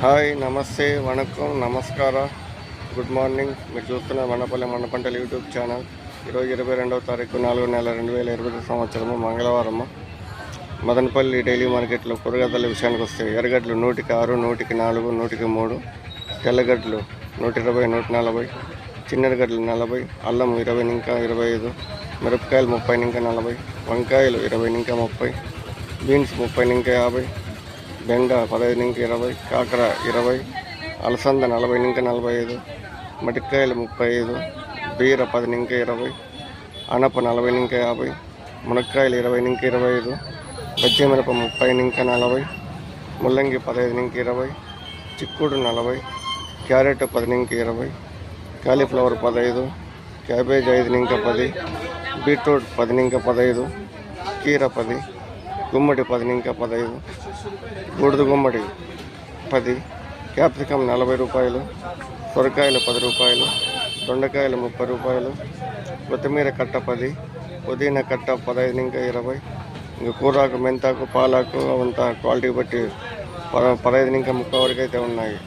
Hi, నమస్తే, వణకం, నమస్కార, good morning. మీరు చూస్తున్న వనపల్లి మన పంటల యూట్యూబ్ ఛానల్. ఈరోజు 22వ తారీఖు 4వ నెల 2020 సంవత్సరము మంగళవారము. మదనపల్లి డైలీ మార్కెట్లో కూరగాయల విషయానికి వస్తే ఎర్రగడ్డలు 100కి 6, 100కి 4, 100కి 3, తెల్లగడ్డలు 120, 140, చిన్నగడ్డలు 40, అల్లం 20 ఇంకా 25, మిరపకాయలు 30 ఇంకా 40, వంకాయలు 20 ఇంకా 30, బీన్స్ 30 ఇంకా 50, బెండ 15 ఇంకా 20, కాకర 20, అలసంద 40 ఇంకా 45, మటికాయలు 35, బీర 10 ఇంకా 20, అనప 40 ఇంకా 50, మునక్కాయలు 20 ఇంకా 25, పచ్చిమిరప 30 ఇంకా 40, ముల్లంగి 15 ఇంకా 20, చిక్కుడు 40, క్యారెట్ 10 ఇంకా 20, కాలీఫ్లవర్ 15, క్యాబేజ్ 5 ఇంకా 10, బీట్రూట్ 10 ఇంకా 15, కీర 10, గుమ్మడి 10 ఇంకా 15, బూడిద గుమ్మడి 10, క్యాప్సికమ్ 40 రూపాయలు, సొరకాయలు 10 రూపాయలు, దొండకాయలు 30 రూపాయలు, కొత్తిమీర కట్ట 10, పుదీనా కట్ట 15 ఇంకా 20, ఇంకా కూరాకు, మెంతాకు, పాలాకు అవంతా క్వాలిటీ బట్టి 15 ఇంకా 30 వరకు అయితే ఉన్నాయి.